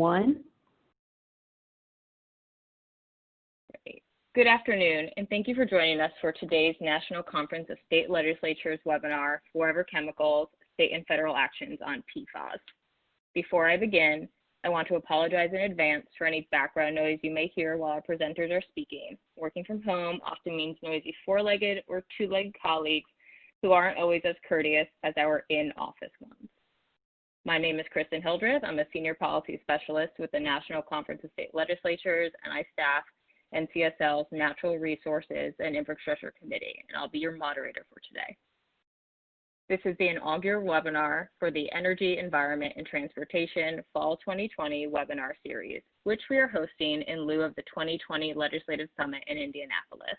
One. Great. Good afternoon, and thank you for joining us for today's National Conference of State Legislatures webinar, Forever Chemicals, State and Federal Actions on PFAS. Before I begin, I want to apologize in advance for any background noise you may hear while our presenters are speaking. Working from home often means noisy four-legged or two-legged colleagues who aren't always as courteous as our in-office ones. My name is Kristen Hildreth. I'm a Senior Policy Specialist with the National Conference of State Legislatures, and I staff NCSL's Natural Resources and Infrastructure Committee, and I'll be your moderator for today. This is the inaugural webinar for the Energy, Environment, and Transportation Fall 2020 webinar series, which we are hosting in lieu of the 2020 Legislative Summit in Indianapolis.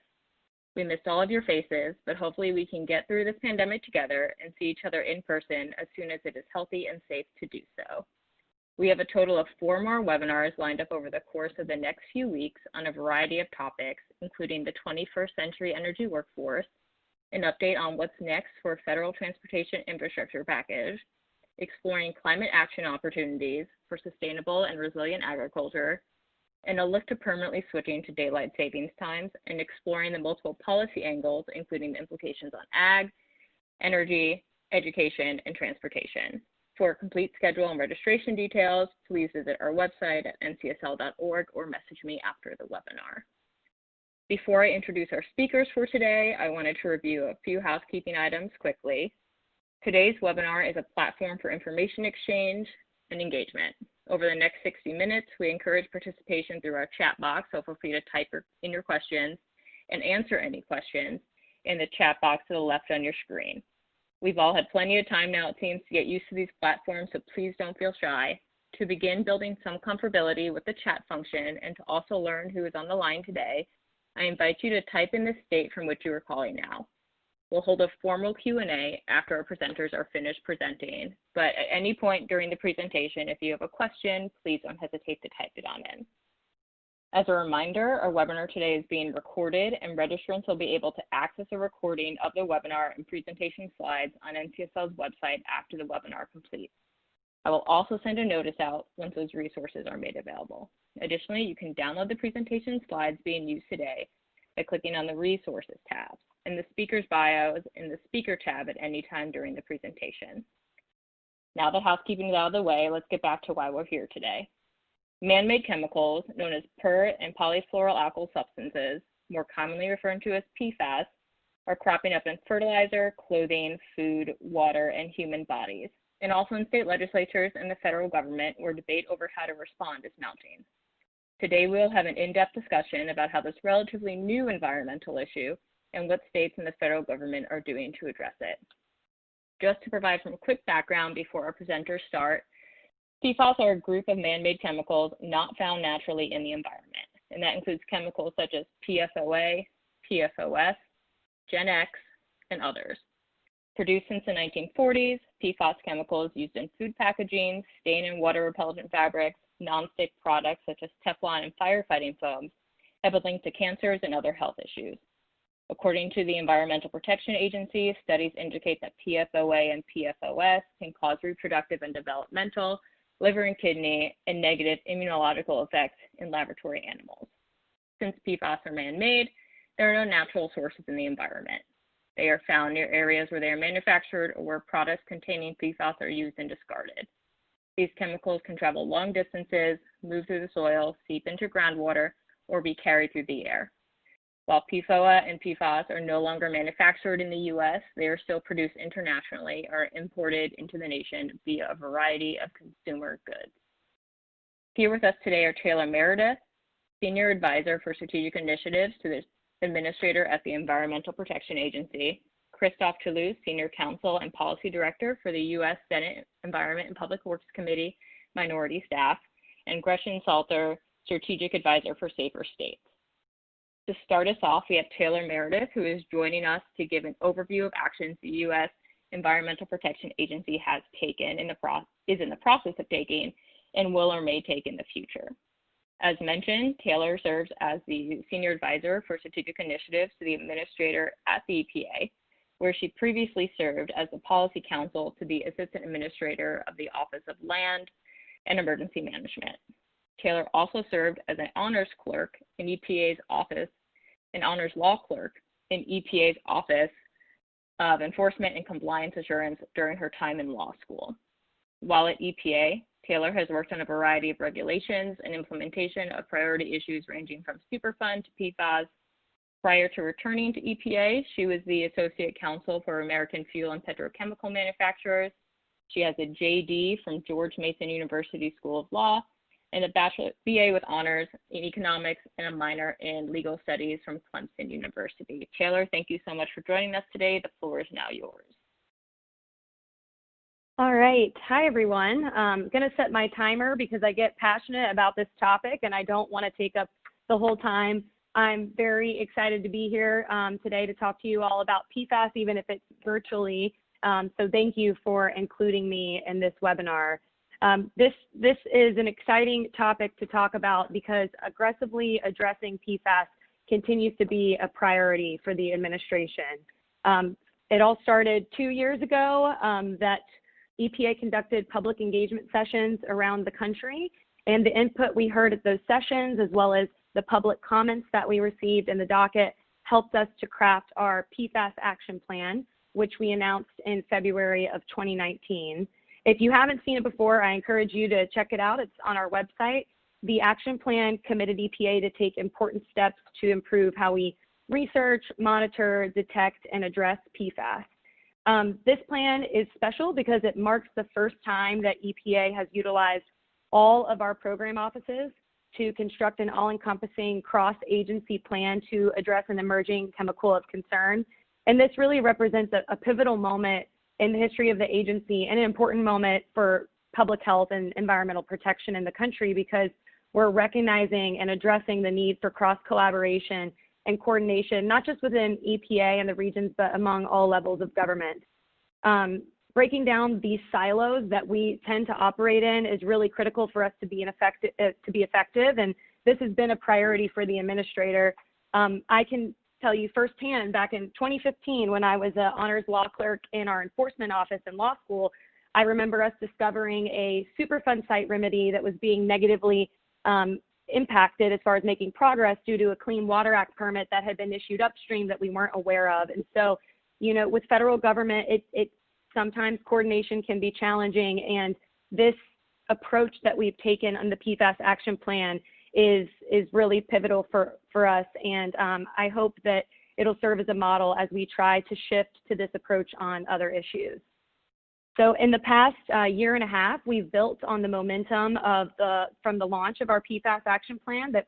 We missed all of your faces, but hopefully we can get through this pandemic together and see each other in person as soon as it is healthy and safe to do so. We have a total of 4 more webinars lined up over the course of the next few weeks on a variety of topics, including the 21st Century Energy Workforce, an update on what's next for Federal Transportation Infrastructure Package, exploring climate action opportunities for sustainable and resilient agriculture, and a look to permanently switching to daylight savings times and exploring the multiple policy angles, including the implications on ag, energy, education, and transportation. For a complete schedule and registration details, please visit our website at ncsl.org or message me after the webinar. Before I introduce our speakers for today, I wanted to review a few housekeeping items quickly. Today's webinar is a platform for information exchange and engagement. Over the next 60 minutes, we encourage participation through our chat box, so feel free to type in your questions and answer any questions in the chat box to the left on your screen. We've all had plenty of time now, it seems, to get used to these platforms, so please don't feel shy. To begin building some comfortability with the chat function and to also learn who is on the line today, I invite you to type in the state from which you are calling now. We'll hold a formal Q&A after our presenters are finished presenting, but at any point during the presentation, if you have a question, please don't hesitate to type it on in. As a reminder, our webinar today is being recorded, and registrants will be able to access a recording of the webinar and presentation slides on NCSL's website after the webinar completes. I will also send a notice out once those resources are made available. Additionally, you can download the presentation slides being used today by clicking on the Resources tab and the speaker's bios in the Speaker tab at any time during the presentation. Now that housekeeping is out of the way, let's get back to why we're here today. Man-made chemicals, known as PERT and polyfluoroalkyl substances, more commonly referred to as PFAS, are cropping up in fertilizer, clothing, food, water, and human bodies, and also in state legislatures and the federal government, where debate over how to respond is mounting. Today, we'll have an in-depth discussion about how this relatively new environmental issue and what states and the federal government are doing to address it. Just to provide some quick background before our presenters start, PFAS are a group of man-made chemicals not found naturally in the environment, and that includes chemicals such as PFOA, PFOS, Gen X, and others. Produced since the 1940s, PFAS chemicals used in food packaging, stain and water repellent fabrics, nonstick products such as Teflon and firefighting foams have been linked to cancers and other health issues. According to the Environmental Protection Agency, studies indicate that PFOA and PFOS can cause reproductive and developmental, liver and kidney, and negative immunological effects in laboratory animals. Since PFAS are man-made, there are no natural sources in the environment. They are found near areas where they are manufactured or where products containing PFAS are used and discarded. These chemicals can travel long distances, move through the soil, seep into groundwater, or be carried through the air. While PFOA and PFAS are no longer manufactured in the U.S., they are still produced internationally or imported into the nation via a variety of consumer goods. Here with us today are Taylor Meredith, Senior Advisor for Strategic Initiatives to the Administrator at the Environmental Protection Agency, Christophe Tulou, Senior Counsel and Policy Director for the U.S. Senate Environment and Public Works Committee Minority Staff, and Gretchen Slater, Strategic Advisor for Safer States. To start us off, we have Taylor Meredith, who is joining us to give an overview of actions the U.S. Environmental Protection Agency has taken, is in the process of taking, and will or may take in the future. As mentioned, Taylor serves as the Senior Advisor for Strategic Initiatives to the Administrator at the EPA, where she previously served as the Policy Counsel to the Assistant Administrator of the Office of Land, and emergency management. Taylor also served as an honors clerk in EPA's office, an honors law clerk in EPA's Office of Enforcement and Compliance Assurance during her time in law school. While at EPA, Taylor has worked on a variety of regulations and implementation of priority issues ranging from Superfund to PFAS. Prior to returning to EPA, she was the Associate Counsel for American Fuel and Petrochemical Manufacturers. She has a JD from George Mason University School of Law and a BA with honors in economics and a minor in legal studies from Clemson University. Taylor, thank you so much for joining us today. The floor is now yours. All right. Hi, everyone. I'm going to set my timer because I get passionate about this topic and I don't want to take up the whole time. I'm very excited to be here today to talk to you all about PFAS, even if it's virtually. So thank you for including me in this webinar. This is an exciting topic to talk about because aggressively addressing PFAS continues to be a priority for the administration. It all started 2 years ago that EPA conducted public engagement sessions around the country, and the input we heard at those sessions, as well as the public comments that we received in the docket, helped us to craft our PFAS action plan, which we announced in February of 2019. If you haven't seen it before, I encourage you to check it out. It's on our website. The action plan committed EPA to take important steps to improve how we research, monitor, detect, and address PFAS. This plan is special because it marks the first time that EPA has utilized all of our program offices to construct an all-encompassing cross-agency plan to address an emerging chemical of concern. And this really represents a pivotal moment in the history of the agency and an important moment for public health and environmental protection in the country because we're recognizing and addressing the need for cross-collaboration and coordination, not just within EPA and the regions, but among all levels of government. Breaking down these silos that we tend to operate in is really critical for us to be effective, and this has been a priority for the administrator. I can tell you firsthand, back in 2015, when I was an honors law clerk in our enforcement office in law school, I remember us discovering a Superfund site remedy that was being negatively impacted as far as making progress due to a Clean Water Act permit that had been issued upstream that we weren't aware of. And so, you know, with federal government, sometimes coordination can be challenging, and this approach that we've taken on the PFAS action plan is really pivotal for us, and I hope that it'll serve as a model as we try to shift to this approach on other issues. So in the past year and a half, we've built on the momentum from the launch of our PFAS action plan that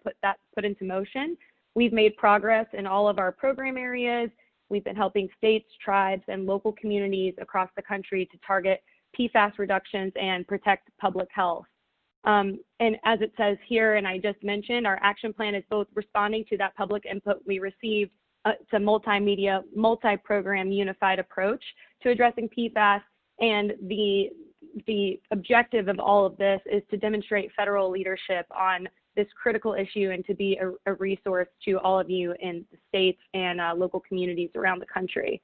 put into motion. We've made progress in all of our program areas. We've been helping states, tribes, and local communities across the country to target PFAS reductions and protect public health. And as it says here, and I just mentioned, our action plan is both responding to that public input we received. It's a multimedia, multi-program unified approach to addressing PFAS, and the objective of all of this is to demonstrate federal leadership on this critical issue and to be a resource to all of you in the states and local communities around the country.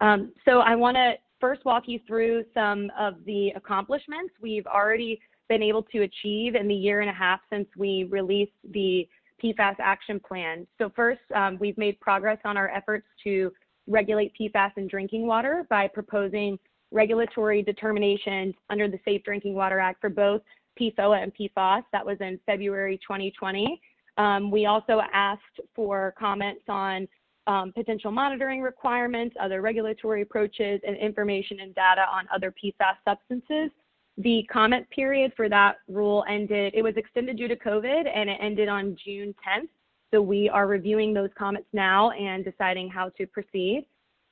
So I want to first walk you through some of the accomplishments we've already been able to achieve in the year and a half since we released the PFAS action plan. So first, we've made progress on our efforts to regulate PFAS in drinking water by proposing regulatory determinations under the Safe Drinking Water Act for both PFOA and PFAS. That was in February 2020. We also asked for comments on potential monitoring requirements, other regulatory approaches, and information and data on other PFAS substances. The comment period for that rule ended, it was extended due to COVID, and it ended on June 10th. So we are reviewing those comments now and deciding how to proceed.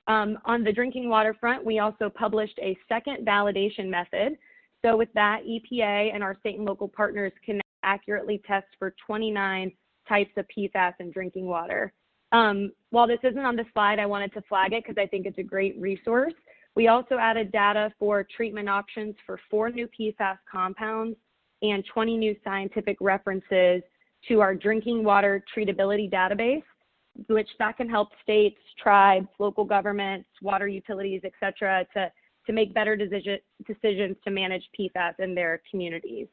On the drinking water front, we also published a second validation method. So with that, EPA and our state and local partners can accurately test for 29 types of PFAS in drinking water. While this isn't on the slide, I wanted to flag it because I think it's a great resource. We also added data for treatment options for 4 new PFAS compounds and 20 new scientific references to our drinking water treatability database, which that can help states, tribes, local governments, water utilities, et cetera, to make better decisions to manage PFAS in their communities.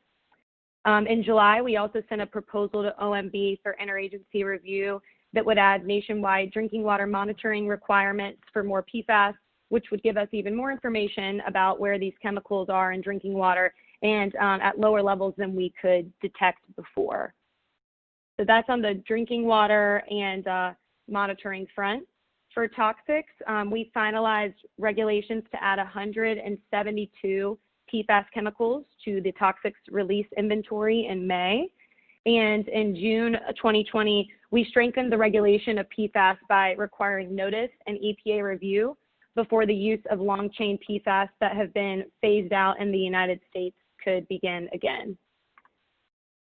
In July, we also sent a proposal to OMB for interagency review that would add nationwide drinking water monitoring requirements for more PFAS, which would give us even more information about where these chemicals are in drinking water and at lower levels than we could detect before. So that's on the drinking water and monitoring front. For toxics, we finalized regulations to add 172 PFAS chemicals to the toxics release inventory in May. And in June 2020, we strengthened the regulation of PFAS by requiring notice and EPA review before the use of long-chain PFAS that have been phased out in the United States could begin again.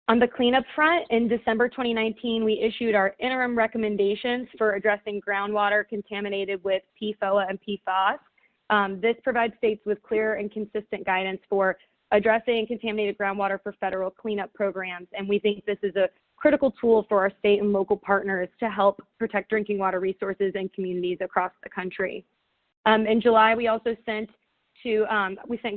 On the cleanup front, in December 2019, we issued our interim recommendations for addressing groundwater contaminated with PFOA and PFAS. This provides states with clear and consistent guidance for addressing contaminated groundwater for federal cleanup programs, and we think this is a critical tool for our state and local partners to help protect drinking water resources in communities across the country. In July, we also sent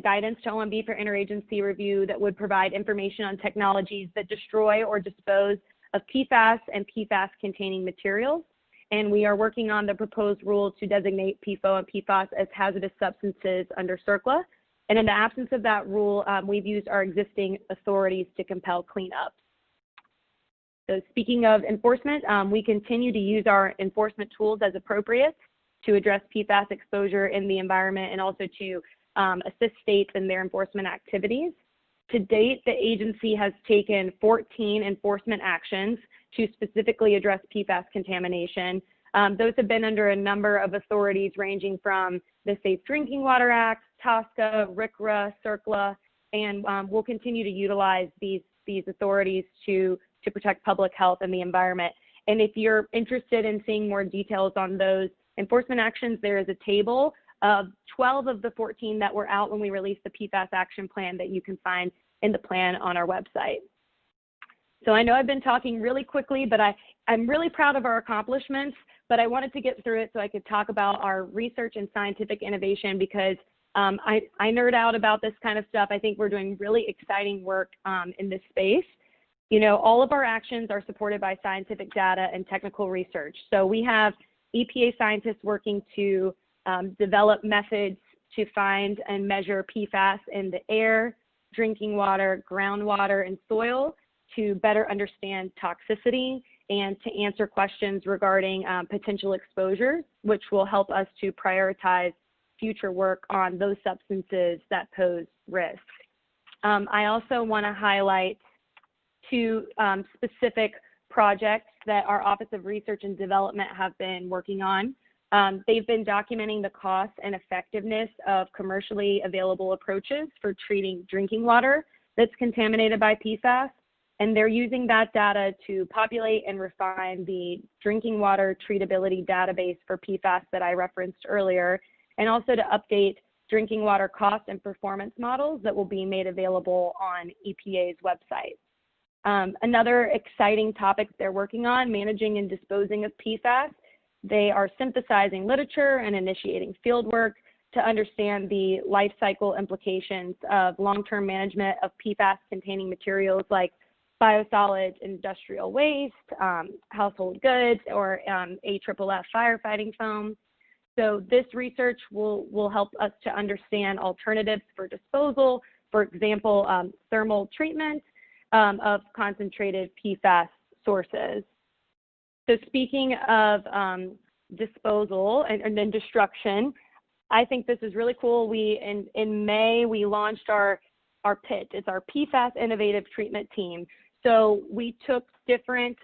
guidance to OMB for interagency review that would provide information on technologies that destroy or dispose of PFAS and PFAS-containing materials. And we are working on the proposed rule to designate PFOA and PFAS as hazardous substances under CERCLA. And in the absence of that rule, we've used our existing authorities to compel cleanup. So speaking of enforcement, we continue to use our enforcement tools as appropriate to address PFAS exposure in the environment and also to assist states in their enforcement activities. To date, the agency has taken 14 enforcement actions to specifically address PFAS contamination. Those have been under a number of authorities ranging from the Safe Drinking Water Act, TSCA, RCRA, CERCLA, and we'll continue to utilize these authorities to protect public health and the environment. And if you're interested in seeing more details on those enforcement actions, there is a table of 12 of the 14 that were out when we released the PFAS action plan that you can find in the plan on our website. So I know I've been talking really quickly, but I'm really proud of our accomplishments, but I wanted to get through it so I could talk about our research and scientific innovation because I nerd out about this kind of stuff. I think we're doing really exciting work in this space. You know, all of our actions are supported by scientific data and technical research. So we have EPA scientists working to develop methods to find and measure PFAS in the air, drinking water, groundwater, and soil to better understand toxicity and to answer questions regarding potential exposures, which will help us to prioritize future work on those substances that pose risk. I also want to highlight two specific projects that our Office of Research and Development have been working on. They've been documenting the cost and effectiveness of commercially available approaches for treating drinking water that's contaminated by PFAS, and they're using that data to populate and refine the drinking water treatability database for PFAS that I referenced earlier, and also to update drinking water cost and performance models that will be made available on EPA's website. Another exciting topic they're working on, managing and disposing of PFAS. They are synthesizing literature and initiating field work to understand the life cycle implications of long-term management of PFAS-containing materials like biosolids, industrial waste, household goods, or AFFF firefighting foam. So this research will help us to understand alternatives for disposal, for example, thermal treatment of concentrated PFAS sources. So speaking of disposal and then destruction, I think this is really cool. In May, we launched our PITT. It's our PFAS Innovative Treatment Team. So we took different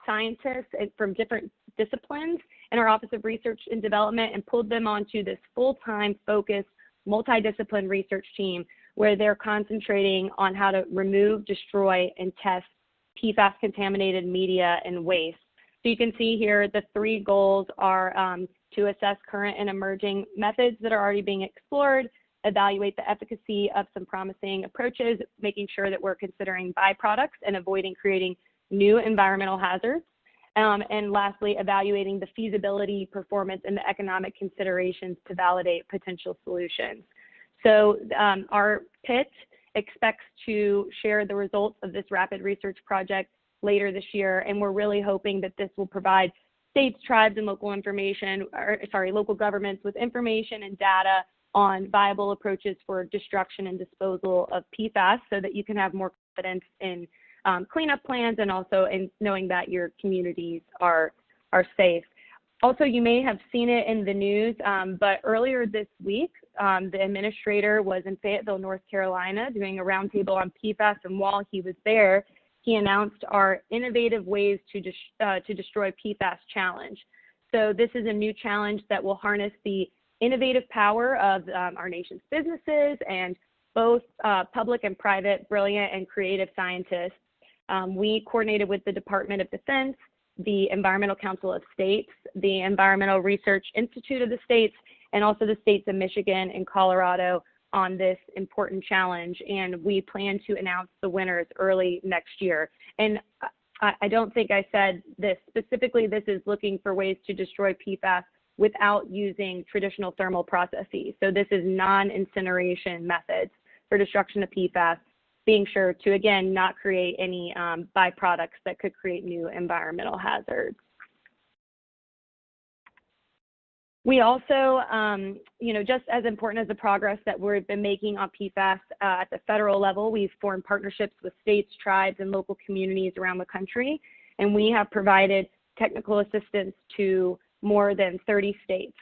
scientists from different disciplines in our Office of Research and Development and pulled them onto this full-time focused multidiscipline research team where they're concentrating on how to remove, destroy, and test PFAS contaminated media and waste. So you can see here the three goals are to assess current and emerging methods that are already being explored, evaluate the efficacy of some promising approaches, making sure that we're considering byproducts and avoiding creating new environmental hazards, and lastly, evaluating the feasibility, performance, and the economic considerations to validate potential solutions. So our PITT expects to share the results of this rapid research project later this year, and we're really hoping that this will provide states, tribes, and local governments with information and data on viable approaches for destruction and disposal of PFAS so that you can have more confidence in cleanup plans and also in knowing that your communities are safe. Also, you may have seen it in the news, but earlier this week, the administrator was in Fayetteville, North Carolina, doing a roundtable on PFAS, and while he was there, he announced our Innovative Ways to Destroy PFAS challenge. So this is a new challenge that will harness the innovative power of our nation's businesses and both public and private, brilliant and creative scientists. We coordinated with the Department of Defense, the Environmental Council of States, the Environmental Research Institute of the States, and also the states of Michigan and Colorado on this important challenge. And we plan to announce the winners early next year. And I don't think I said this specifically. This is looking for ways to destroy PFAS without using traditional thermal processes. So this is non-incineration methods for destruction of PFAS, being sure to, again, not create any byproducts that could create new environmental hazards. We also, just as important as the progress that we've been making on PFAS at the federal level, we've formed partnerships with states, tribes, and local communities around the country, and we have provided technical assistance to more than 30 states.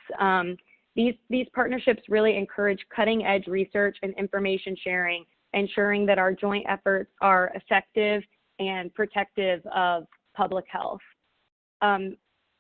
These partnerships really encourage cutting-edge research and information sharing, ensuring that our joint efforts are effective and protective of public health.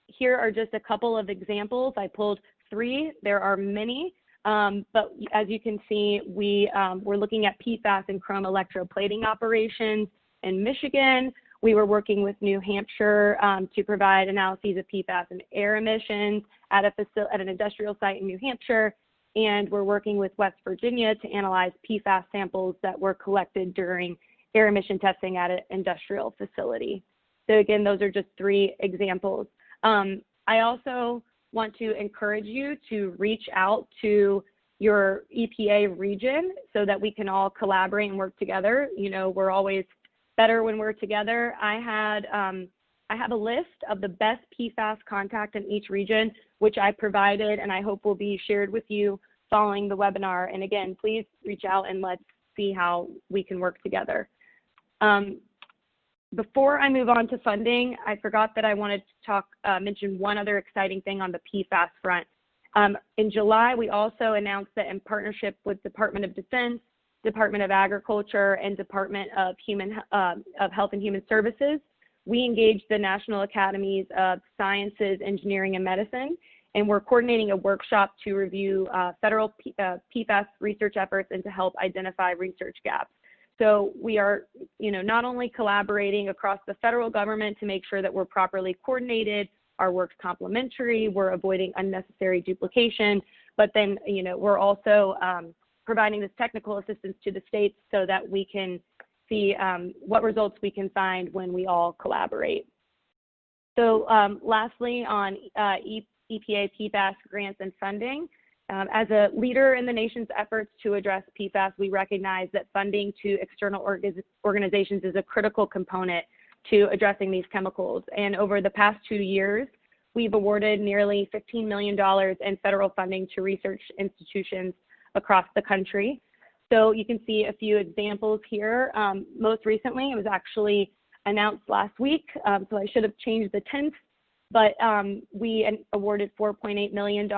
Here are just a couple of examples. I pulled 3. There are many, but as you can see, we're looking at PFAS and chrome electroplating operations in Michigan. We were working with New Hampshire to provide analyses of PFAS and air emissions at an industrial site in New Hampshire. And we're working with West Virginia to analyze PFAS samples that were collected during air emission testing at an industrial facility. So again, those are just 3 examples. I also want to encourage you to reach out to your EPA region so that we can all collaborate and work together. You know, we're always better when we're together. I have a list of the best PFAS contact in each region, which I provided and I hope will be shared with you following the webinar. And again, please reach out and let's see how we can work together. Before I move on to funding, I forgot that I wanted to mention one other exciting thing on the PFAS front. In July, we also announced that in partnership with Department of Defense, Department of Agriculture, and Department of Health and Human Services, we engaged the National Academies of Sciences, Engineering, and Medicine, and we're coordinating a workshop to review federal PFAS research efforts and to help identify research gaps. So we are, not only collaborating across the federal government to make sure that we're properly coordinated, our work's complementary, we're avoiding unnecessary duplication, but then, we're also providing this technical assistance to the states so that we can see what results we can find when we all collaborate. So lastly, on EPA PFAS grants and funding, as a leader in the nation's efforts to address PFAS, we recognize that funding to external organizations is a critical component to addressing these chemicals. And over the past 2 years, we've awarded nearly $15 million in federal funding to research institutions across the country. So you can see a few examples here. Most recently, it was actually announced last week, so I should have changed the tense, but we awarded $4.8 million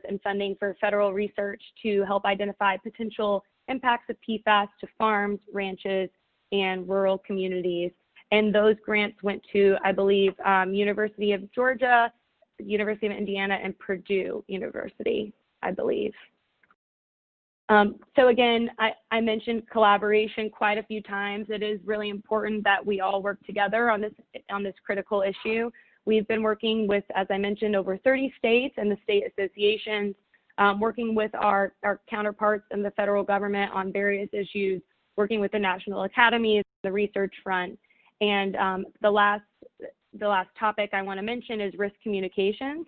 in funding for federal research to help identify potential impacts of PFAS to farms, ranches, and rural communities. And those grants went to, I believe, University of Georgia, University of Indiana, and Purdue University, I believe. So again, I mentioned collaboration quite a few times. It is really important that we all work together on this critical issue. We've been working with, as I mentioned, over 30 states and the state associations, working with our counterparts in the federal government on various issues, working with the national academies, the research front. And the last topic I want to mention is risk communications.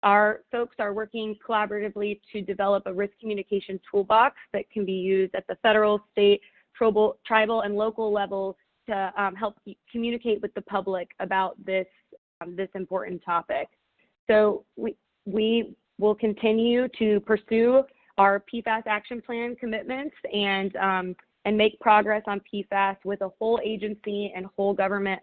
Our folks are working collaboratively to develop a risk communication toolbox that can be used at the federal, state, tribal and local level to help communicate with the public about this important topic. So we will continue to pursue our PFAS action plan commitments and make progress on PFAS with a whole agency and whole government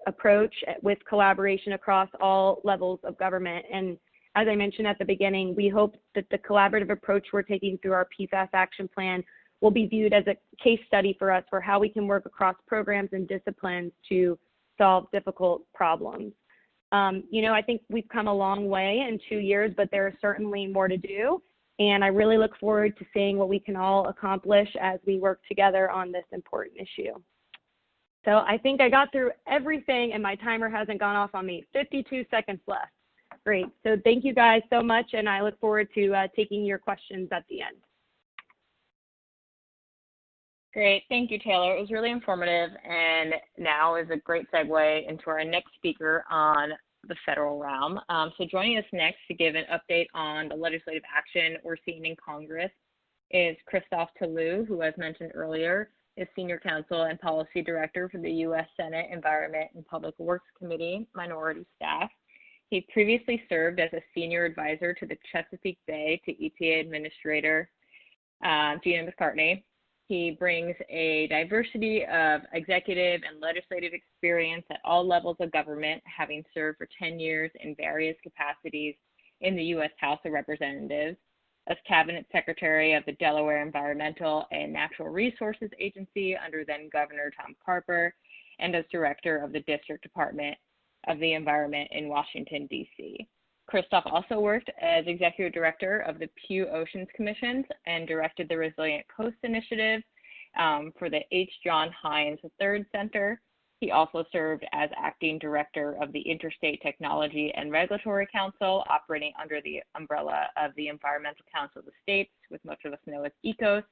approach with collaboration across all levels of government. And as I mentioned at the beginning, we hope that the collaborative approach we're taking through our PFAS action plan will be viewed as a case study for us for how we can work across programs and disciplines to solve difficult problems. I think we've come a long way in 2 years, but there is certainly more to do. And I really look forward to seeing what we can all accomplish as we work together on this important issue. So I think I got through everything and my timer hasn't gone off on me. 52 seconds left. Great. So thank you guys so much, and I look forward to taking your questions at the end. Great. Thank you, Taylor. It was really informative, and now is a great segue into our next speaker on the federal realm. So joining us next to give an update on the legislative action we're seeing in Congress is Christophe Tulou, who, as mentioned earlier, is Senior Counsel and Policy Director for the U.S. Senate Environment and Public Works Committee Minority Staff. He previously served as a Senior Advisor to the Chesapeake Bay to EPA Administrator Gina McCartney. He brings a diversity of executive and legislative experience at all levels of government, having served for 10 years in various capacities in the U.S. House of Representatives, as Cabinet Secretary of the Delaware Environmental and Natural Resources Agency under then Governor Tom Carper, and as Director of the District Department of the Environment in Washington, D.C. Christophe also worked as Executive Director of the Pew Oceans Commissions and directed the Resilient Coast Initiative for the H. John Hines III Center. He also served as Acting Director of the Interstate Technology and Regulatory Council, operating under the umbrella of the Environmental Council of the States, with much of us know as ECOS.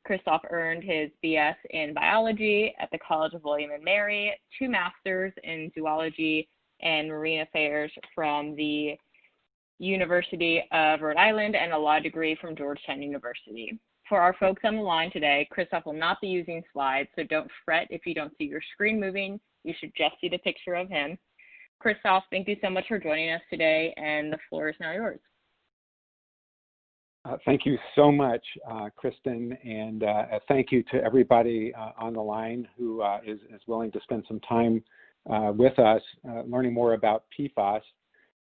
Christophe earned his BS in biology at the College of William and Mary, 2 masters in zoology and marine affairs from the University of Rhode Island, and a law degree from Georgetown University. For our folks on the line today, Christophe will not be using slides, so don't fret if you don't see your screen moving. You should just see the picture of him. Christophe, thank you so much for joining us today, and the floor is now yours. Thank you so much, Kristen, and thank you to everybody on the line who is willing to spend some time with us learning more about PFAS,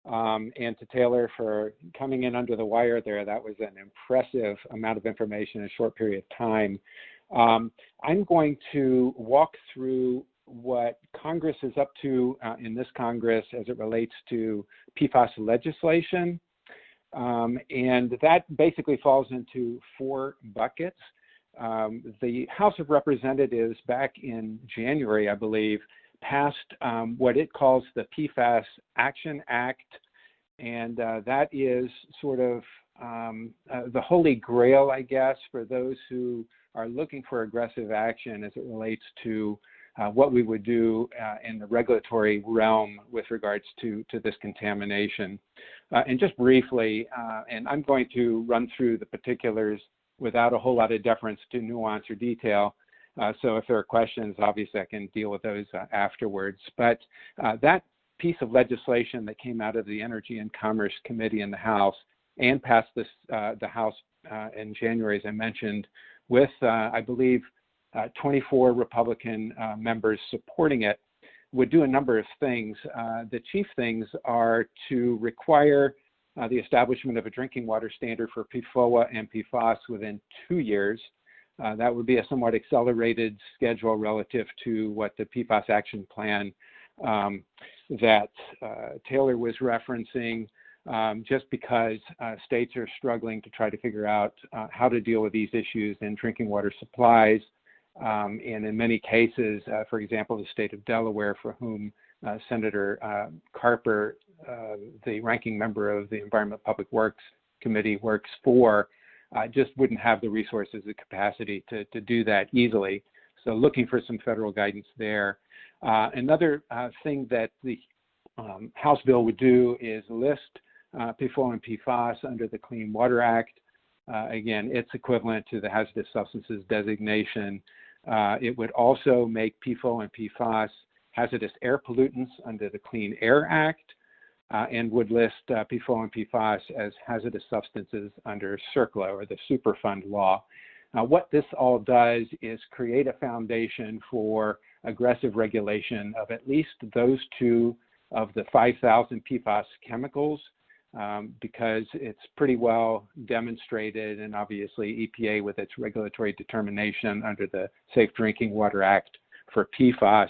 and to Taylor for coming in under the wire there. That was an impressive amount of information in a short period of time. I'm going to walk through what Congress is up to in this Congress as it relates to PFAS legislation. And that basically falls into 4 buckets. The House of Representatives back in January, I believe, passed what it calls the PFAS Action Act, and that is sort of the holy grail, I guess, for those who are looking for aggressive action as it relates to what we would do in the regulatory realm with regards to this contamination. And just briefly, and I'm going to run through the particulars without a whole lot of deference to nuance or detail. So if there are questions, obviously I can deal with those afterwards. But that piece of legislation that came out of the Energy and Commerce Committee in the House and passed this, the House in January, as I mentioned, with, I believe, 24 Republican members supporting it, would do a number of things. The chief things are to require the establishment of a drinking water standard for PFOA and PFAS within 2 years. That would be a somewhat accelerated schedule relative to what the PFAS action plan that Taylor was referencing, just because states are struggling to try to figure out how to deal with these issues in drinking water supplies. And in many cases, for example, the state of Delaware, for whom Senator Carper, the ranking member of the Environment Public Works Committee, works for, just wouldn't have the resources and capacity to do that easily. So looking for some federal guidance there. Another thing that the House bill would do is list PFOA and PFAS under the Clean Water Act. again, it's equivalent to the hazardous substances designation. It would also make PFOA and PFAS hazardous air pollutants under the Clean Air Act, and would list PFOA and PFAS as hazardous substances under CERCLA, or the Superfund law. What this all does is create a foundation for aggressive regulation of at least those two of the 5,000 PFAS chemicals, because it's pretty well demonstrated, and obviously EPA with its regulatory determination under the Safe Drinking Water Act for PFAS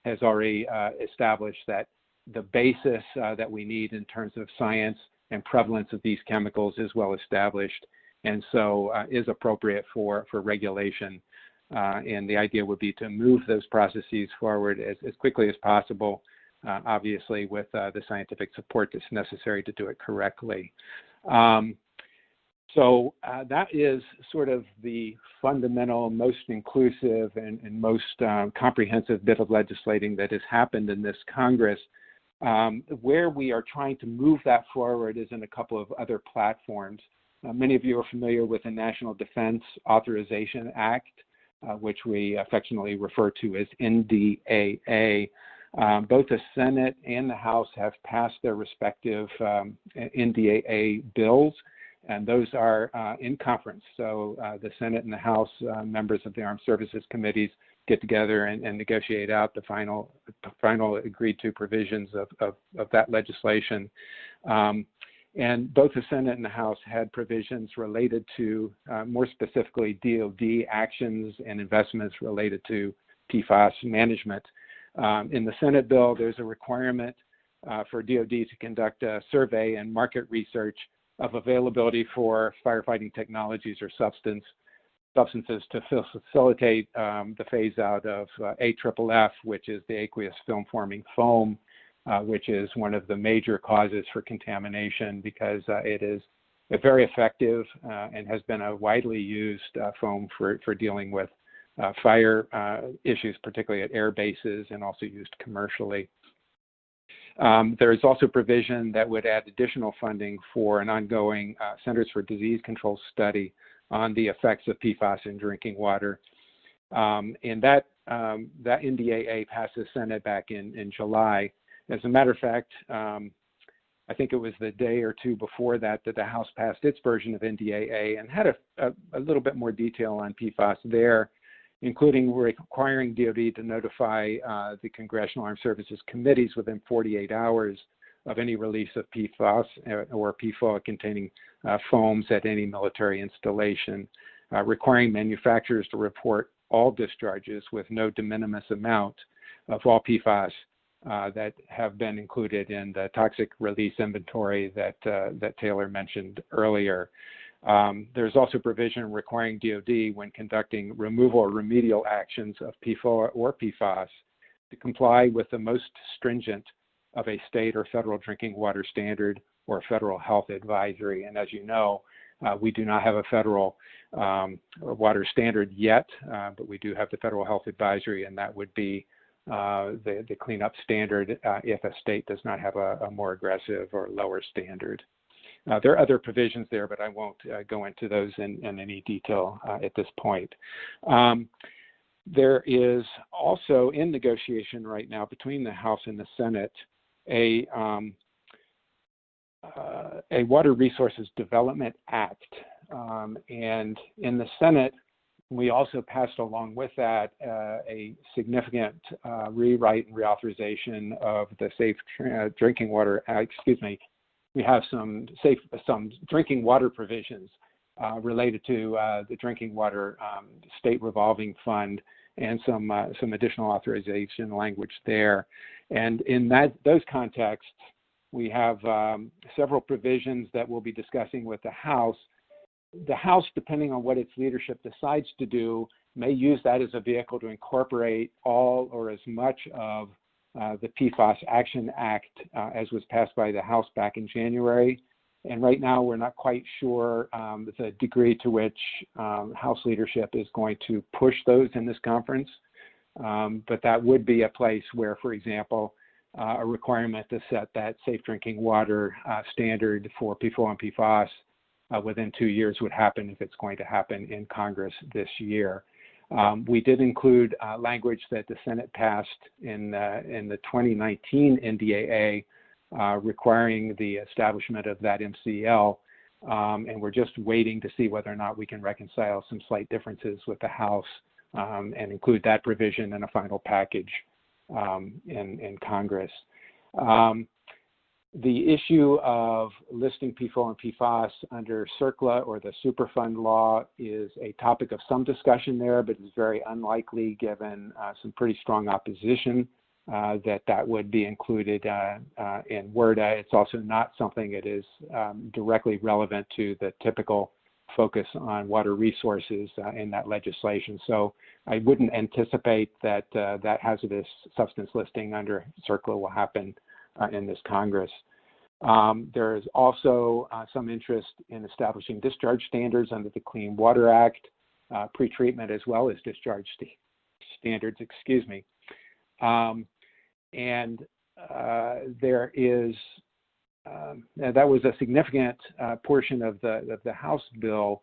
has already established that the basis that we need in terms of science and prevalence of these chemicals is well established, and so is appropriate for regulation. And the idea would be to move those processes forward as quickly as possible, obviously with the scientific support that's necessary to do it correctly. So that is sort of the fundamental, most inclusive, and most comprehensive bit of legislating that has happened in this Congress. Where we are trying to move that forward is in a couple of other platforms. Many of you are familiar with the National Defense Authorization Act, which we affectionately refer to as NDAA. Both the Senate and the House have passed their respective NDAA bills, and those are in conference. So the Senate and the House members of the Armed Services Committees get together and negotiate out the final agreed to provisions of that legislation. And both the Senate and the House had provisions related to, more specifically, DoD actions and investments related to PFAS management. In the Senate bill, there's a requirement for DoD to conduct a survey and market research of availability for firefighting technologies or substances to facilitate the phase out of AFFF, which is the aqueous film forming foam, which is one of the major causes for contamination, because it is a very effective and has been a widely used foam for dealing with fire issues, particularly at air bases, and also used commercially. There is also provision that would add additional funding for an ongoing Centers for Disease Control study on the effects of PFAS in drinking water. And that NDAA passed the Senate back in July. As a matter of fact, I think it was the day or two before that the House passed its version of NDAA and had a little bit more detail on PFAS there, including requiring DoD to notify the Congressional Armed Services Committees within 48 hours of any release of PFAS or PFOA containing foams at any military installation, requiring manufacturers to report all discharges with no de minimis amount of all PFAS that have been included in the toxic release inventory that Taylor mentioned earlier. There's also provision requiring DoD, when conducting removal or remedial actions of PFOA or PFAS, to comply with the most stringent of a state or federal drinking water standard or federal health advisory. And as you know, we do not have a federal water standard yet, but we do have the federal health advisory, and that would be the cleanup standard if a state does not have a more aggressive or lower standard. There are other provisions there, but I won't go into those in any detail at this point. There is also in negotiation right now between the House and the Senate a Water Resources Development Act. And in the Senate, we also passed along with that a significant rewrite and reauthorization of the Safe Drinking Water Act. We have some drinking water provisions related to the Drinking Water State Revolving Fund, and some additional authorization language there. And in those contexts, we have several provisions that we'll be discussing with the House. The House, depending on what its leadership decides to do, may use that as a vehicle to incorporate all or as much of the PFAS Action Act as was passed by the House back in January. And right now, we're not quite sure the degree to which House leadership is going to push those in this conference. But that would be a place where, for example, a requirement to set that safe drinking water standard for PFOA and PFAS within 2 years would happen if it's going to happen in Congress this year. We did include language that the Senate passed in the 2019 NDAA requiring the establishment of that MCL, and we're just waiting to see whether or not we can reconcile some slight differences with the House and include that provision in a final package in Congress. The issue of listing PFOA and PFAS under CERCLA or the Superfund law is a topic of some discussion there, but it's very unlikely given some pretty strong opposition that would be included in WRDA. It's also not something that is directly relevant to the typical focus on water resources in that legislation. So I wouldn't anticipate that that hazardous substance listing under CERCLA will happen in this Congress. There is also some interest in establishing discharge standards under the Clean Water Act, pretreatment as well as discharge standards, excuse me. And there is, that was a significant portion of the House bill.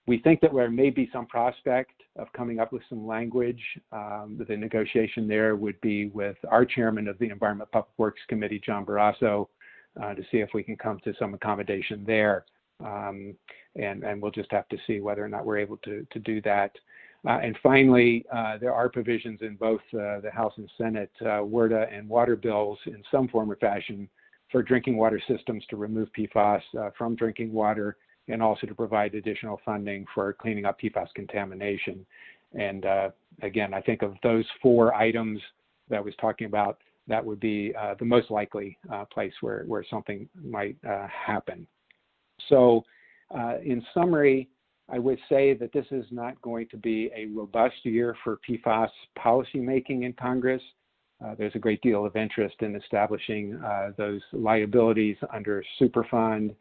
We think that there may be some prospect of coming up with some language. The negotiation there would be with our chairman of the Environment Public Works Committee, John Barrasso, to see if we can come to some accommodation there. And we'll just have to see whether or not we're able to do that. And finally, there are provisions in both the House and Senate WRDA and water bills in some form or fashion for drinking water systems to remove PFAS from drinking water, and also to provide additional funding for cleaning up PFAS contamination. And again, I think of those 4 items that I was talking about, that would be the most likely place where something might happen. So in summary, I would say that this is not going to be a robust year for PFAS policymaking in Congress. There's a great deal of interest in establishing those liabilities under Superfund,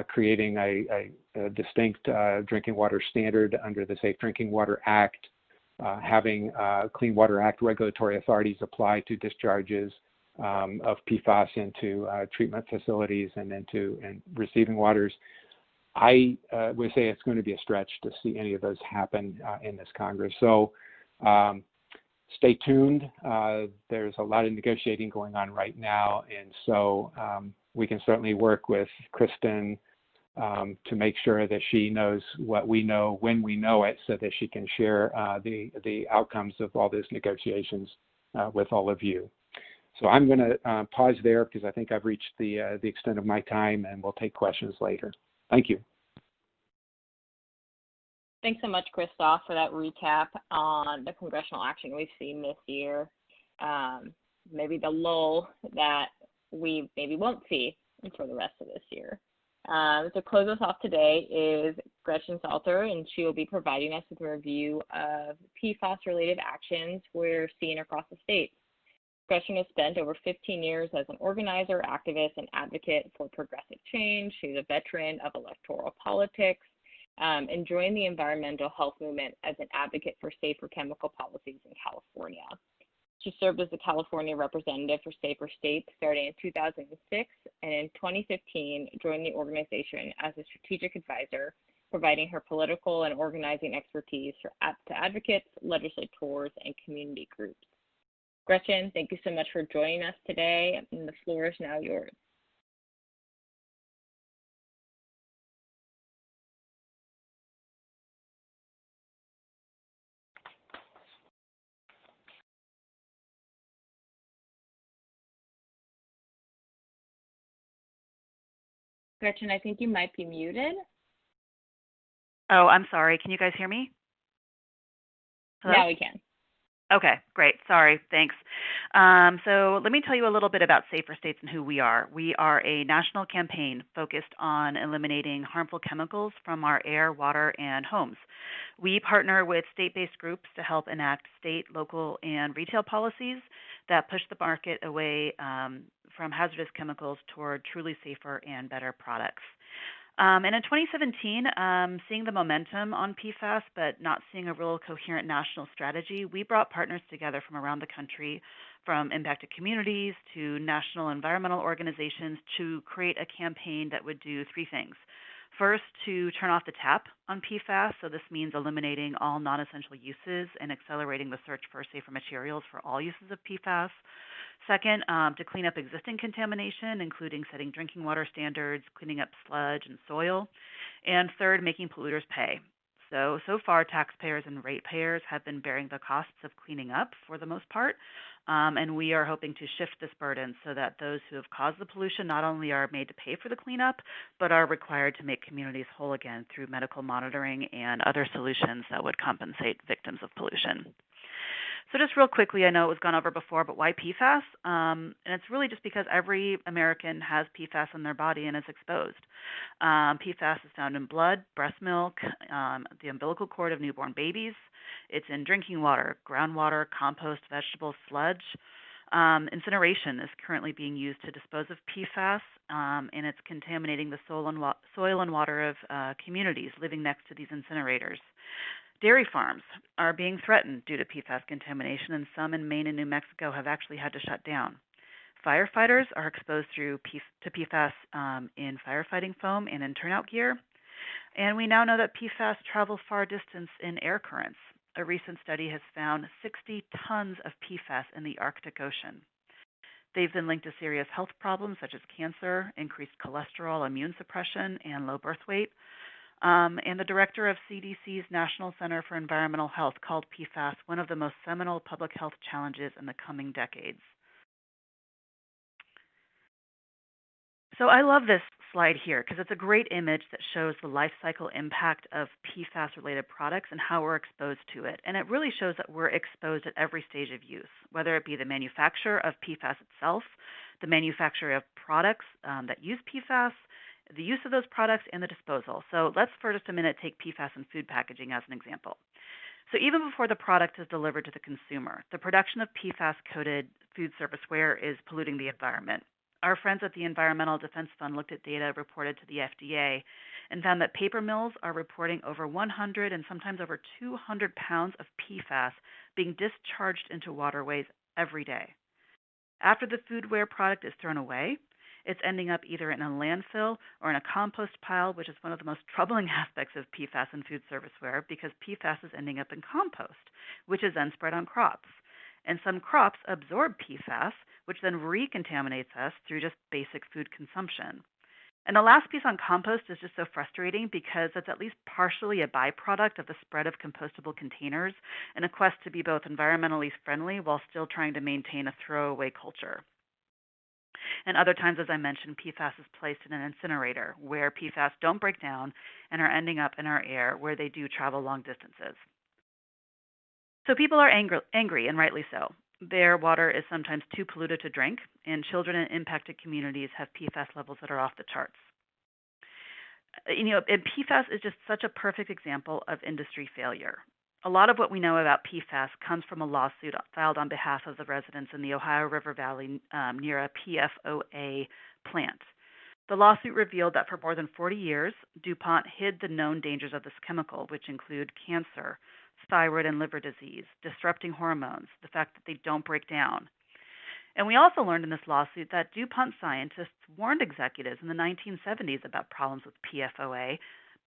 creating a distinct drinking water standard under the Safe Drinking Water Act, having Clean Water Act regulatory authorities apply to discharges of PFAS into treatment facilities and into receiving waters. I would say it's going to be a stretch to see any of those happen in this Congress. So stay tuned. There's a lot of negotiating going on right now, and so we can certainly work with Kristen to make sure that she knows what we know when we know it, so that she can share the outcomes of all those negotiations with all of you. So I'm going to pause there because I think I've reached the extent of my time, and we'll take questions later. Thank you. Thanks so much, Christophe, for that recap on the congressional action we've seen this year. Maybe the lull that we maybe won't see for the rest of this year. To close us off today is Gretchen Slater, and she will be providing us with a review of PFAS-related actions we're seeing across the state. Gretchen has spent over 15 years as an organizer, activist, and advocate for progressive change. She's a veteran of electoral politics and joined the environmental health movement as an advocate for safer chemical policies in California. She served as the California representative for Safer States starting in 2006, and in 2015 joined the organization as a strategic advisor, providing her political and organizing expertise to advocates, legislators, and community groups. Gretchen, thank you so much for joining us today, and the floor is now yours. Gretchen, I think you might be muted. Oh, I'm sorry. Can you guys hear me? Hello? Now we can. Okay, great. Sorry, thanks. So let me tell you a little bit about Safer States and who we are. We are a national campaign focused on eliminating harmful chemicals from our air, water, and homes. We partner with state-based groups to help enact state, local, and retail policies that push the market away from hazardous chemicals toward truly safer and better products. And in 2017, seeing the momentum on PFAS, but not seeing a real coherent national strategy, we brought partners together from around the country, from impacted communities to national environmental organizations, to create a campaign that would do three things. First, to turn off the tap on PFAS. So this means eliminating all non-essential uses and accelerating the search for safer materials for all uses of PFAS. Second, to clean up existing contamination, including setting drinking water standards, cleaning up sludge and soil. And third, making polluters pay. So far, taxpayers and ratepayers have been bearing the costs of cleaning up for the most part, and we are hoping to shift this burden so that those who have caused the pollution not only are made to pay for the cleanup, but are required to make communities whole again through medical monitoring and other solutions that would compensate victims of pollution. So just real quickly, I know it was gone over before, but why PFAS? And it's really just because every American has PFAS in their body and is exposed. PFAS is found in blood, breast milk, the umbilical cord of newborn babies. It's in drinking water, groundwater, compost, vegetables, sludge. Incineration is currently being used to dispose of PFAS, and it's contaminating the soil and water of communities living next to these incinerators. Dairy farms are being threatened due to PFAS contamination, and some in Maine and New Mexico have actually had to shut down. Firefighters are exposed to PFAS in firefighting foam and in turnout gear. And we now know that PFAS travel far distance in air currents. A recent study has found 60 tons of PFAS in the Arctic Ocean. They've been linked to serious health problems such as cancer, increased cholesterol, immune suppression, and low birth weight. And the director of CDC's National Center for Environmental Health called PFAS one of the most seminal public health challenges in the coming decades. So I love this slide here because it's a great image that shows the life cycle impact of PFAS-related products and how we're exposed to it. And it really shows that we're exposed at every stage of use, whether it be the manufacture of PFAS itself, the manufacture of products that use PFAS, the use of those products, and the disposal. So let's for just a minute take PFAS in food packaging as an example. So even before the product is delivered to the consumer, the production of PFAS-coated food serviceware is polluting the environment. Our friends at the Environmental Defense Fund looked at data reported to the FDA and found that paper mills are reporting over 100 and sometimes over 200 pounds of PFAS being discharged into waterways every day. After the foodware product is thrown away, it's ending up either in a landfill or in a compost pile, which is one of the most troubling aspects of PFAS in food serviceware because PFAS is ending up in compost, which is then spread on crops. And some crops absorb PFAS, which then recontaminates us through just basic food consumption. And the last piece on compost is just so frustrating because it's at least partially a byproduct of the spread of compostable containers in a quest to be both environmentally friendly while still trying to maintain a throwaway culture. And other times, as I mentioned, PFAS is placed in an incinerator where PFAS don't break down and are ending up in our air where they do travel long distances. So people are angry, and rightly so. Their water is sometimes too polluted to drink, and children in impacted communities have PFAS levels that are off the charts. And PFAS is just such a perfect example of industry failure. A lot of what we know about PFAS comes from a lawsuit filed on behalf of the residents in the Ohio River Valley near a PFOA plant. The lawsuit revealed that for more than 40 years, DuPont hid the known dangers of this chemical, which include cancer, thyroid and liver disease, disrupting hormones, the fact that they don't break down. And we also learned in this lawsuit that DuPont scientists warned executives in the 1970s about problems with PFOA,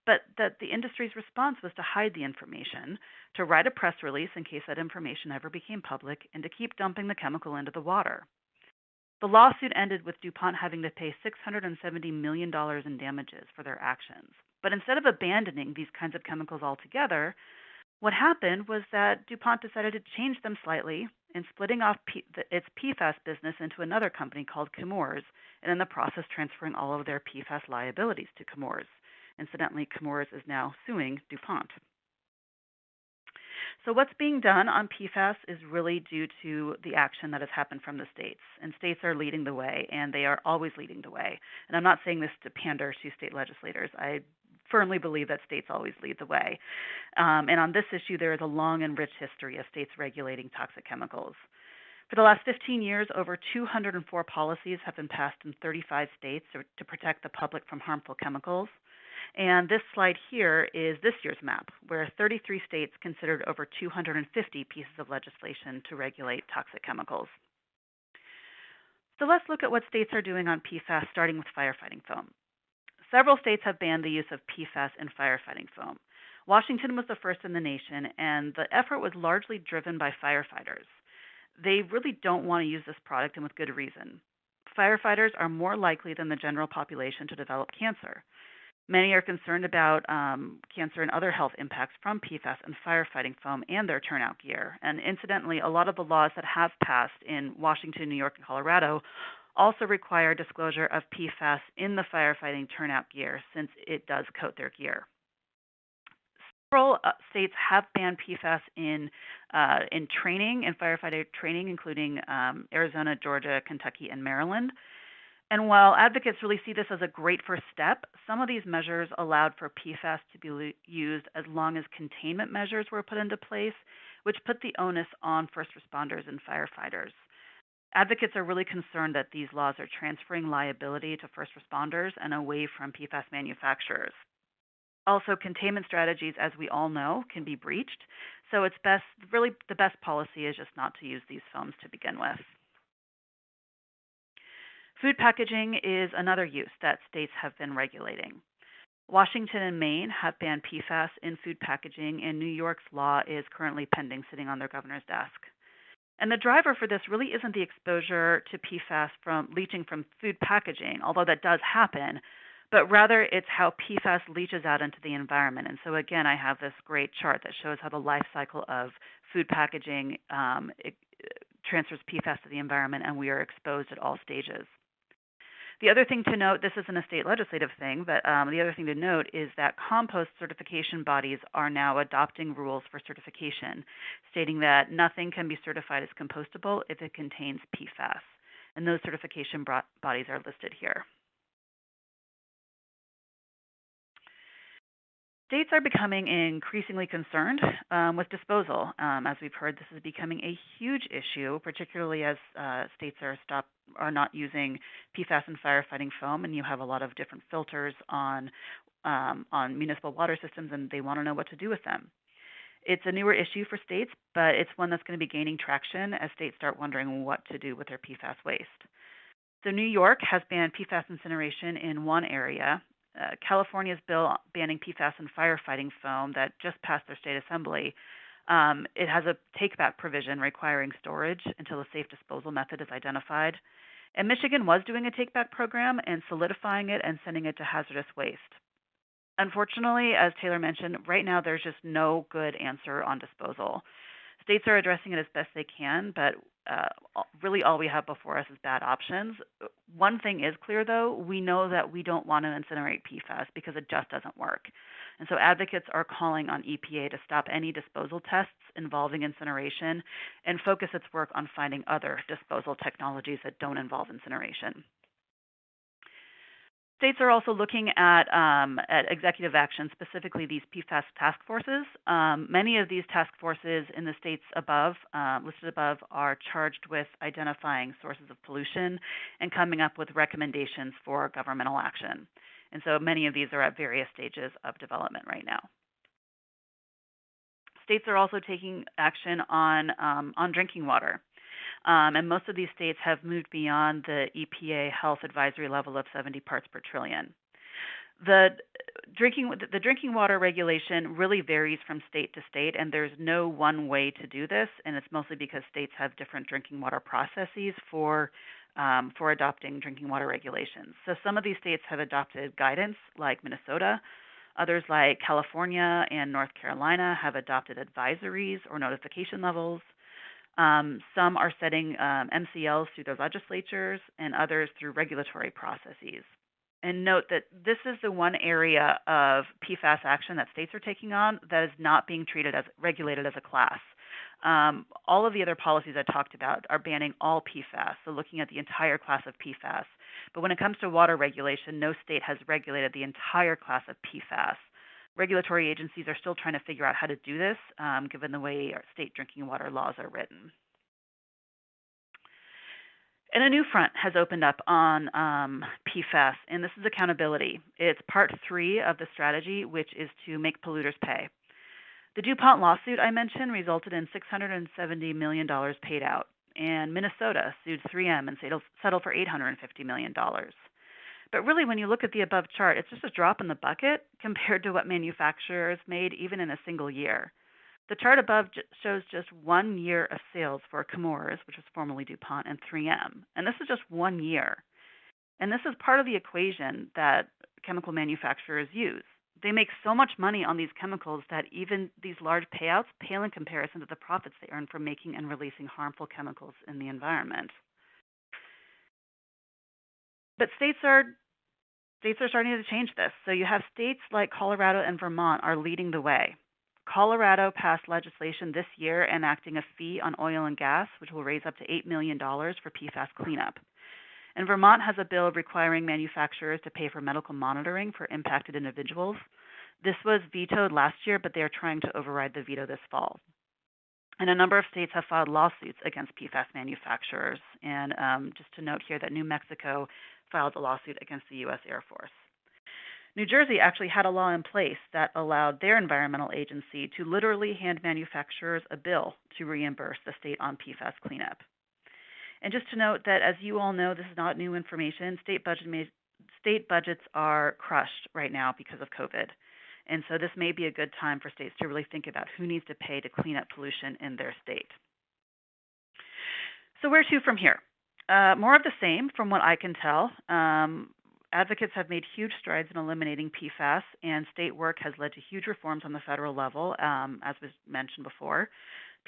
but that the industry's response was to hide the information, to write a press release in case that information ever became public, and to keep dumping the chemical into the water. The lawsuit ended with DuPont having to pay $670 million in damages for their actions. But instead of abandoning these kinds of chemicals altogether, what happened was that DuPont decided to change them slightly and splitting off its PFAS business into another company called Chemours, and in the process transferring all of their PFAS liabilities to Chemours. Incidentally, Chemours is now suing DuPont. So what's being done on PFAS is really due to the action that has happened from the states. And states are leading the way, and they are always leading the way. And I'm not saying this to pander to state legislators. I firmly believe that states always lead the way. And on this issue, there is a long and rich history of states regulating toxic chemicals. For the last 15 years, over 204 policies have been passed in 35 states to protect the public from harmful chemicals. And this slide here is this year's map, where 33 states considered over 250 pieces of legislation to regulate toxic chemicals. So let's look at what states are doing on PFAS, starting with firefighting foam. Several states have banned the use of PFAS in firefighting foam. Washington was the first in the nation, and the effort was largely driven by firefighters. They really don't want to use this product, and with good reason. Firefighters are more likely than the general population to develop cancer. Many are concerned about cancer and other health impacts from PFAS and firefighting foam and their turnout gear. And incidentally, a lot of the laws that have passed in Washington, New York, and Colorado also require disclosure of PFAS in the firefighting turnout gear, since it does coat their gear. Several states have banned PFAS in training, in firefighter training, including Arizona, Georgia, Kentucky, and Maryland. And while advocates really see this as a great first step, some of these measures allowed for PFAS to be used as long as containment measures were put into place, which put the onus on first responders and firefighters. Advocates are really concerned that these laws are transferring liability to first responders and away from PFAS manufacturers. Also, containment strategies, as we all know, can be breached, so it's really the best policy is just not to use these foams to begin with. Food packaging is another use that states have been regulating. Washington and Maine have banned PFAS in food packaging, and New York's law is currently pending, sitting on their governor's desk. And the driver for this really isn't the exposure to PFAS from leaching from food packaging, although that does happen, but rather it's how PFAS leaches out into the environment. And so again, I have this great chart that shows how the life cycle of food packaging transfers PFAS to the environment, and we are exposed at all stages. The other thing to note, this isn't a state legislative thing, but the other thing to note is that compost certification bodies are now adopting rules for certification, stating that nothing can be certified as compostable if it contains PFAS. And those certification bodies are listed here. States are becoming increasingly concerned with disposal. As we've heard, this is becoming a huge issue, particularly as states are not using PFAS and firefighting foam, and you have a lot of different filters on municipal water systems, and they want to know what to do with them. It's a newer issue for states, but it's one that's going to be gaining traction as states start wondering what to do with their PFAS waste. So New York has banned PFAS incineration in one area. California's bill banning PFAS and firefighting foam that just passed their state assembly, it has a take-back provision requiring storage until a safe disposal method is identified. And Michigan was doing a take-back program and solidifying it and sending it to hazardous waste. Unfortunately, as Taylor mentioned, right now there's just no good answer on disposal. States are addressing it as best they can, but really all we have before us is bad options. One thing is clear, though. We know that we don't want to incinerate PFAS because it just doesn't work. And so advocates are calling on EPA to stop any disposal tests involving incineration and focus its work on finding other disposal technologies that don't involve incineration. States are also looking at executive action, specifically these PFAS task forces. Many of these task forces in the states above, listed above, are charged with identifying sources of pollution and coming up with recommendations for governmental action. And so many of these are at various stages of development right now. States are also taking action on drinking water. And most of these states have moved beyond the EPA health advisory level of 70 parts per trillion. The drinking water regulation really varies from state to state, and there's no one way to do this, and it's mostly because states have different drinking water processes for adopting drinking water regulations. So some of these states have adopted guidance, like Minnesota. Others, like California and North Carolina, have adopted advisories or notification levels. Some are setting MCLs through their legislatures, and others through regulatory processes. And note that this is the one area of PFAS action that states are taking on that is not being regulated as a class. All of the other policies I talked about are banning all PFAS, so looking at the entire class of PFAS. But when it comes to water regulation, no state has regulated the entire class of PFAS. Regulatory agencies are still trying to figure out how to do this, given the way our state drinking water laws are written. And a new front has opened up on PFAS, and this is accountability. It's part 3 of the strategy, which is to make polluters pay. The DuPont lawsuit I mentioned resulted in $670 million paid out, and Minnesota sued 3M and settled for $850 million. But really, when you look at the above chart, it's just a drop in the bucket compared to what manufacturers made even in a single year. The chart above shows just 1 year of sales for Chemours, which was formerly DuPont, and 3M. And this is just 1 year. And this is part of the equation that chemical manufacturers use. They make so much money on these chemicals that even these large payouts pale in comparison to the profits they earn from making and releasing harmful chemicals in the environment. But states are starting to change this. So you have states like Colorado and Vermont are leading the way. Colorado passed legislation this year enacting a fee on oil and gas, which will raise up to $8 million for PFAS cleanup. And Vermont has a bill requiring manufacturers to pay for medical monitoring for impacted individuals. This was vetoed last year, but they are trying to override the veto this fall. And a number of states have filed lawsuits against PFAS manufacturers. And just to note here that New Mexico filed a lawsuit against the U.S. Air Force. New Jersey actually had a law in place that allowed their environmental agency to literally hand manufacturers a bill to reimburse the state on PFAS cleanup. And just to note that, as you all know, this is not new information. State budgets are crushed right now because of COVID. And so this may be a good time for states to really think about who needs to pay to clean up pollution in their state. So where to from here? More of the same from what I can tell. Advocates have made huge strides in eliminating PFAS, and state work has led to huge reforms on the federal level, as was mentioned before.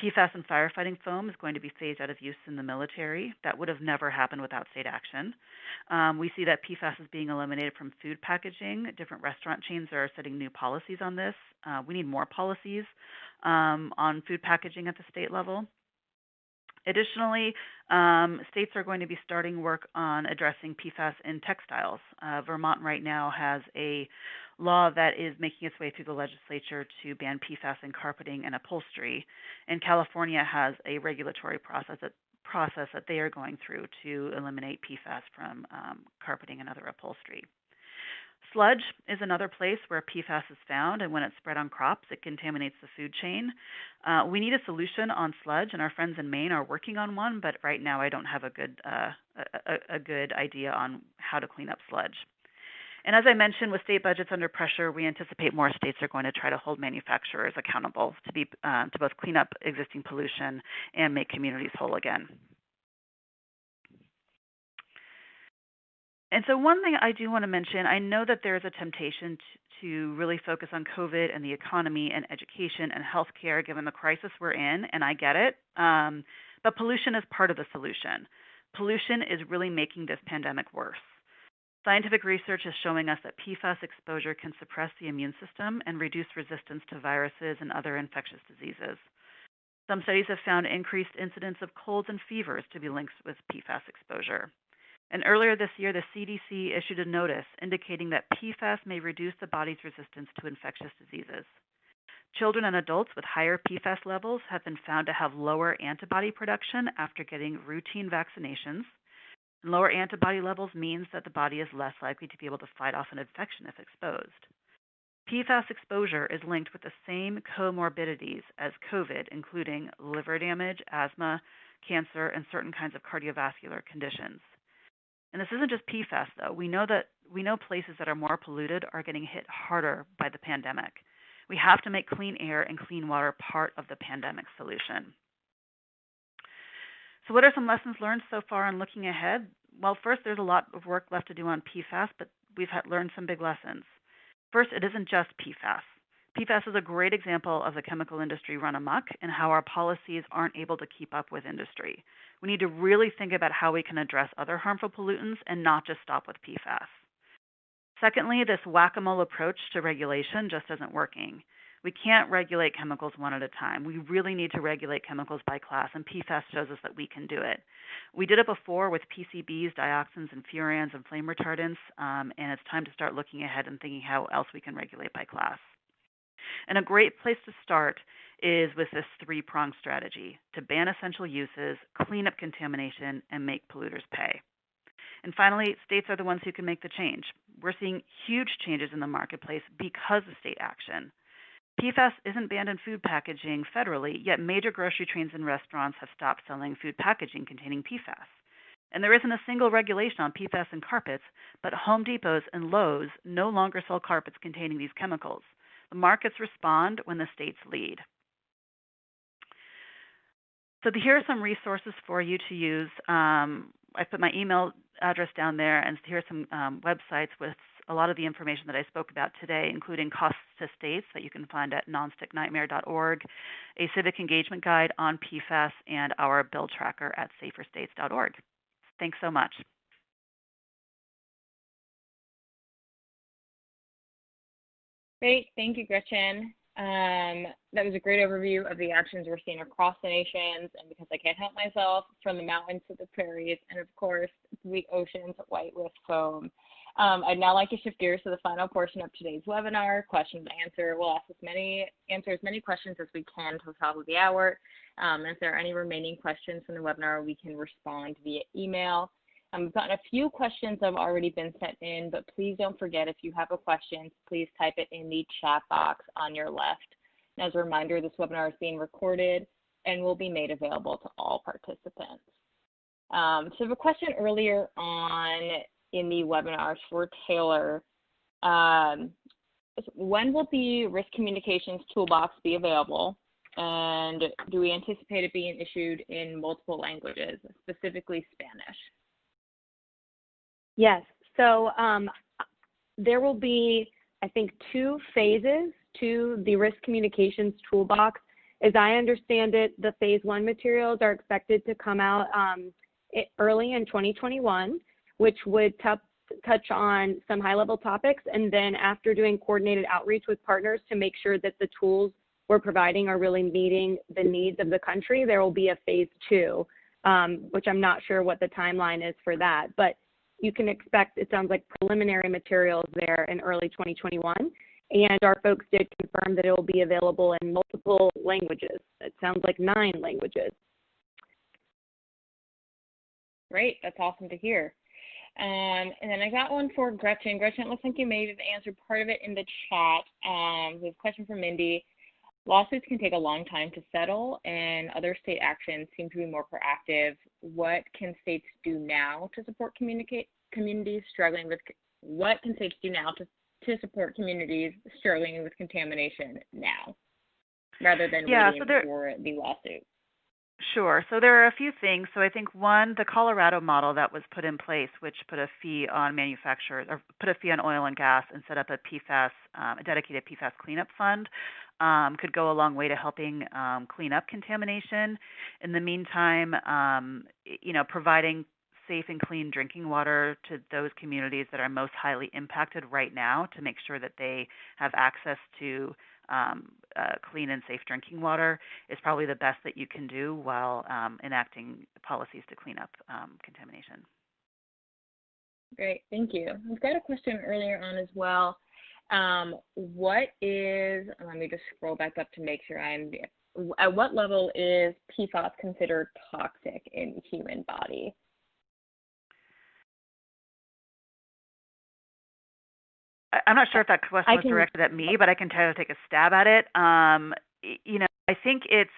PFAS and firefighting foam is going to be phased out of use in the military. That would have never happened without state action. We see that PFAS is being eliminated from food packaging. Different restaurant chains are setting new policies on this. We need more policies on food packaging at the state level. Additionally, states are going to be starting work on addressing PFAS in textiles. Vermont right now has a law that is making its way through the legislature to ban PFAS in carpeting and upholstery, and California has a regulatory process that they are going through to eliminate PFAS from carpeting and other upholstery. Sludge is another place where PFAS is found, and when it's spread on crops, it contaminates the food chain. We need a solution on sludge, and our friends in Maine are working on one, but right now I don't have a good idea on how to clean up sludge. And as I mentioned, with state budgets under pressure, we anticipate more states are going to try to hold manufacturers accountable to both clean up existing pollution and make communities whole again. And so one thing I do want to mention, I know that there is a temptation to really focus on COVID and the economy and education and healthcare given the crisis we're in, and I get it, but pollution is part of the solution. Pollution is really making this pandemic worse. Scientific research is showing us that PFAS exposure can suppress the immune system and reduce resistance to viruses and other infectious diseases. Some studies have found increased incidence of colds and fevers to be linked with PFAS exposure. And earlier this year, the CDC issued a notice indicating that PFAS may reduce the body's resistance to infectious diseases. Children and adults with higher PFAS levels have been found to have lower antibody production after getting routine vaccinations. And lower antibody levels means that the body is less likely to be able to fight off an infection if exposed. PFAS exposure is linked with the same comorbidities as COVID, including liver damage, asthma, cancer, and certain kinds of cardiovascular conditions. And this isn't just PFAS, though. We know places that are more polluted are getting hit harder by the pandemic. We have to make clean air and clean water part of the pandemic solution. So what are some lessons learned so far in looking ahead? Well, first, there's a lot of work left to do on PFAS, but we've learned some big lessons. First, it isn't just PFAS. PFAS is a great example of the chemical industry run amok and how our policies aren't able to keep up with industry. We need to really think about how we can address other harmful pollutants and not just stop with PFAS. Secondly, this whack-a-mole approach to regulation just isn't working. We can't regulate chemicals one at a time. We really need to regulate chemicals by class, and PFAS shows us that we can do it. We did it before with PCBs, dioxins, and furans, and flame retardants, and it's time to start looking ahead and thinking how else we can regulate by class. And a great place to start is with this three-pronged strategy to ban essential uses, clean up contamination, and make polluters pay. And finally, states are the ones who can make the change. We're seeing huge changes in the marketplace because of state action. PFAS isn't banned in food packaging federally, yet major grocery chains and restaurants have stopped selling food packaging containing PFAS. And there isn't a single regulation on PFAS in carpets, but Home Depots and Lowe's no longer sell carpets containing these chemicals. The markets respond when the states lead. So here are some resources for you to use. I put my email address down there, and here are some websites with a lot of the information that I spoke about today, including costs to states that you can find at nonsticknightmare.org, a civic engagement guide on PFAS, and our bill tracker at saferstates.org. Thanks so much. Great, thank you, Gretchen. That was a great overview of the actions we're seeing across the nations, and because I can't help myself, from the mountains to the prairies, and of course, the oceans white with foam. I'd now like to shift gears to the final portion of today's webinar, question and answer. We'll answer as many questions as we can to the top of the hour. If there are any remaining questions from the webinar, we can respond via email. We've gotten a few questions that have already been sent in, but please don't forget, if you have a question, please type it in the chat box on your left. And as a reminder, this webinar is being recorded and will be made available to all participants. So I have a question earlier on in the webinars for Taylor. When will the risk communications toolbox be available? And do we anticipate it being issued in multiple languages, specifically Spanish? Yes, so there will be, I think, 2 phases to the risk communications toolbox. As I understand it, the phase 1 materials are expected to come out early in 2021, which would touch on some high-level topics. And then after doing coordinated outreach with partners to make sure that the tools we're providing are really meeting the needs of the country, there will be a phase 2, which I'm not sure what the timeline is for that. But you can expect, it sounds like, preliminary materials there in early 2021. And our folks did confirm that it will be available in multiple languages. It sounds like 9 languages. Great, that's awesome to hear. And then I got one for Gretchen. Gretchen, it looks like you may have answered part of it in the chat. We have a question from Mindy. Lawsuits can take a long time to settle, and other state actions seem to be more proactive. What can states do now to support communities struggling with? What can states do now to support communities struggling with contamination now, rather than waiting for the lawsuit? Sure. So there are a few things. So I think one, the Colorado model that was put in place, which put a fee on manufacturers, or put a fee on oil and gas, and set up a PFAS, a dedicated PFAS cleanup fund, could go a long way to helping clean up contamination. In the meantime, providing safe and clean drinking water to those communities that are most highly impacted right now, to make sure that they have access to clean and safe drinking water, is probably the best that you can do while enacting policies to clean up contamination. Great, thank you. We've got a question earlier on as well. What is, let me just scroll back up to make sure at what level is PFAS considered toxic in the human body? I'm not sure if that question was directed at me, but I can try to take a stab at it. I think it's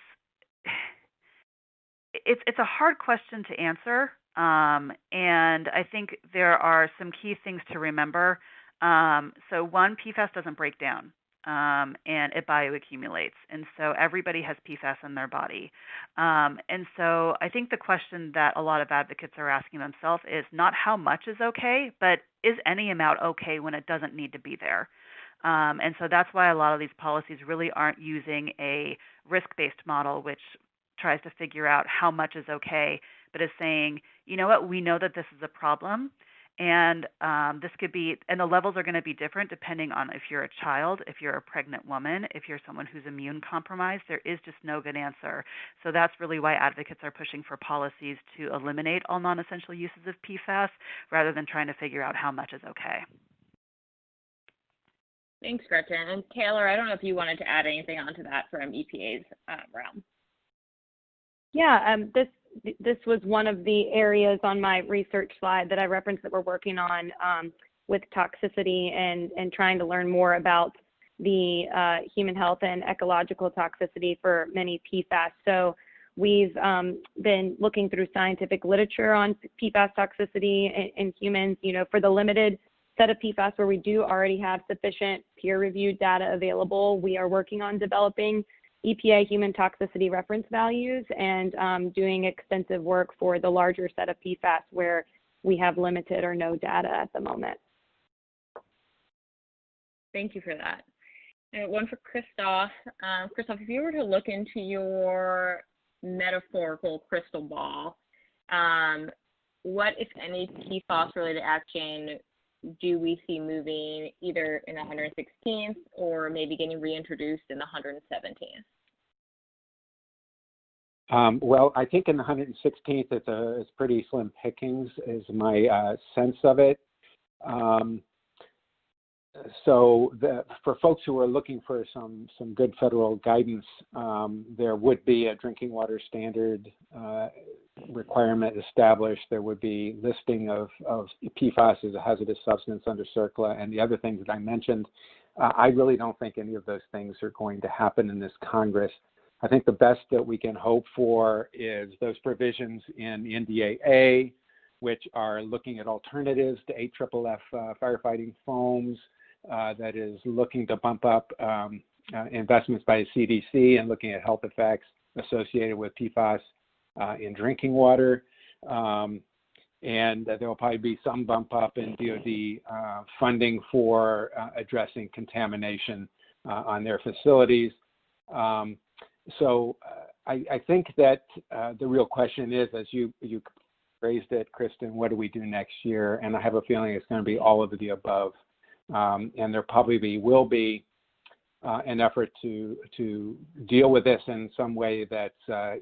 a hard question to answer, and I think there are some key things to remember. So one, PFAS doesn't break down, and it bioaccumulates, and so everybody has PFAS in their body. And so I think the question that a lot of advocates are asking themselves is not how much is okay, but is any amount okay when it doesn't need to be there? And so that's why a lot of these policies really aren't using a risk-based model, which tries to figure out how much is okay, but is saying, you know what, we know that this is a problem, and this could be, and the levels are going to be different depending on if you're a child, if you're a pregnant woman, if you're someone who's immune compromised. There is just no good answer. So that's really why advocates are pushing for policies to eliminate all non-essential uses of PFAS rather than trying to figure out how much is okay. Thanks, Gretchen. And Taylor, I don't know if you wanted to add anything onto that from EPA's realm. Yeah, this was one of the areas on my research slide that I referenced that we're working on with toxicity and trying to learn more about the human health and ecological toxicity for many PFAS. So we've been looking through scientific literature on PFAS toxicity in humans, for the limited set of PFAS where we do already have sufficient peer-reviewed data available. We are working on developing EPA human toxicity reference values and doing extensive work for the larger set of PFAS where we have limited or no data at the moment. Thank you for that. And one for Christophe. Christophe, if you were to look into your metaphorical crystal ball, what, if any, PFAS-related action do we see moving either in the 116th or maybe getting reintroduced in the 117th? Well, I think in the 116th it's pretty slim pickings is my sense of it. So for folks who are looking for some good federal guidance, there would be a drinking water standard requirement established. There would be listing of PFAS as a hazardous substance under CERCLA and the other things that I mentioned. I really don't think any of those things are going to happen in this Congress. I think the best that we can hope for is those provisions in the NDAA, which are looking at alternatives to AFFF firefighting foams, that is looking to bump up investments by the CDC and looking at health effects associated with PFAS in drinking water. And there will probably be some bump up in DOD funding for addressing contamination on their facilities. So I think that the real question is, as you raised it, Kristen, what do we do next year? And I have a feeling it's going to be all of the above. And there probably will be an effort to deal with this in some way that's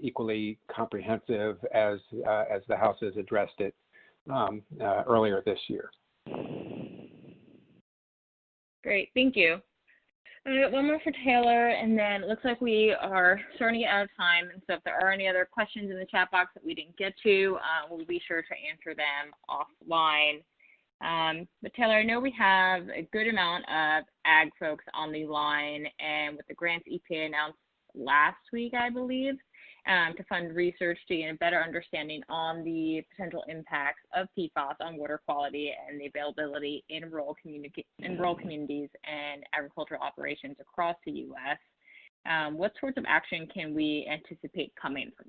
equally comprehensive as the House has addressed it earlier this year. Great, thank you. I got one more for Taylor, and then it looks like we are starting to get out of time. And so if there are any other questions in the chat box that we didn't get to, we'll be sure to answer them offline. But Taylor, I know we have a good amount of ag folks on the line, and with the grants EPA announced last week, I believe, to fund research to get a better understanding on the potential impacts of PFAS on water quality and the availability in rural communities and agricultural operations across the U.S. What sorts of action can we anticipate coming from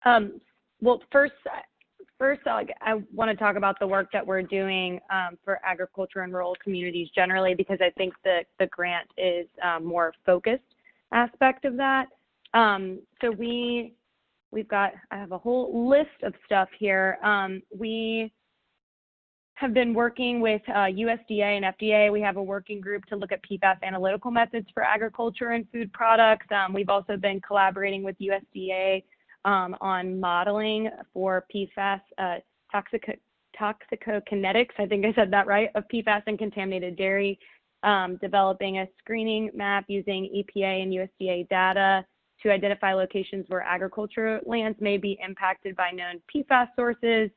that? Well, first, I want to talk about the work that we're doing for agriculture and rural communities generally, because I think that the grant is more focused aspect of that. So I have a whole list of stuff here. We have been working with USDA and FDA. We have a working group to look at PFAS analytical methods for agriculture and food products. We've also been collaborating with USDA on modeling for PFAS toxicokinetics, I think I said that right, of PFAS and contaminated dairy, developing a screening map using EPA and USDA data to identify locations where agriculture lands may be impacted by known PFAS sources.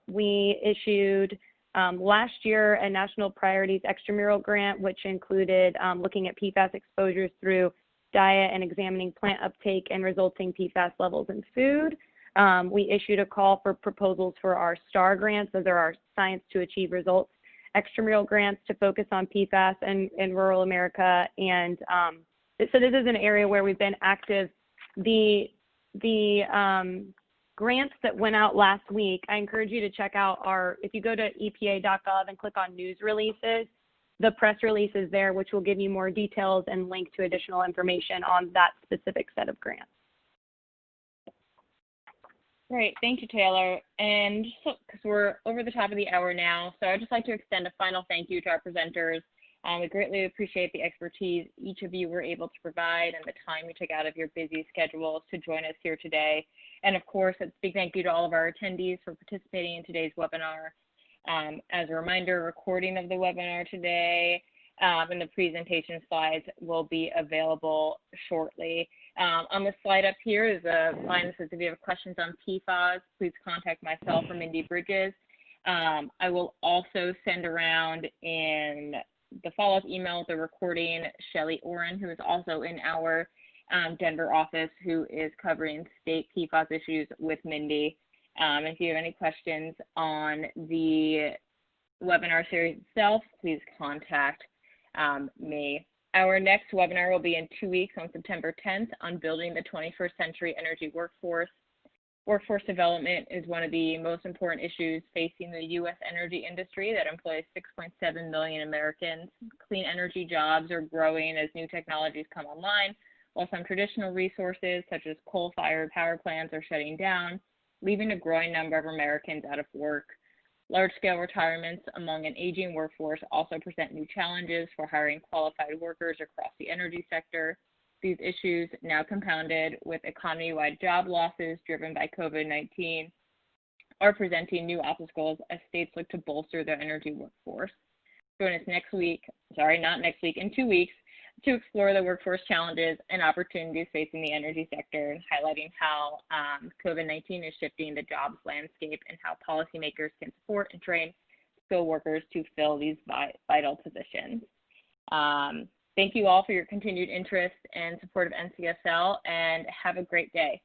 We issued last year a National Priorities Extramural Grant, which included looking at PFAS exposures through diet and examining plant uptake and resulting PFAS levels in food. We issued a call for proposals for our STAR grants. Those are our Science to Achieve Results extramural grants to focus on PFAS in rural America. And so this is an area where we've been active. The grants that went out last week, I encourage you to check out if you go to epa.gov and click on news releases, the press release is there, which will give you more details and link to additional information on that specific set of grants. Great, thank you, Taylor. And just because we're over the top of the hour now, so I'd just like to extend a final thank you to our presenters. We greatly appreciate the expertise each of you were able to provide and the time you took out of your busy schedules to join us here today. And of course, a big thank you to all of our attendees for participating in today's webinar. As a reminder, a recording of the webinar today and the presentation slides will be available shortly. On the slide up here is a line that says if you have questions on PFAS, please contact myself or Mindy Bridges. I will also send around in the follow-up email with the recording Shelley Oren, who is also in our Denver office, who is covering state PFAS issues with Mindy. If you have any questions on the webinar series itself, please contact me. Our next webinar will be in 2 weeks on September 10th on building the 21st century energy workforce. Workforce development is one of the most important issues facing the U.S. energy industry that employs 6.7 million Americans. Clean energy jobs are growing as new technologies come online, while some traditional resources, such as coal-fired power plants, are shutting down, leaving a growing number of Americans out of work. Large-scale retirements among an aging workforce also present new challenges for hiring qualified workers across the energy sector. These issues, now compounded with economy-wide job losses driven by COVID-19, are presenting new obstacles as states look to bolster their energy workforce. Join us in 2 weeks, to explore the workforce challenges and opportunities facing the energy sector and highlighting how COVID-19 is shifting the jobs landscape and how policymakers can support and train skilled workers to fill these vital positions. Thank you all for your continued interest and support of NCSL, and have a great day.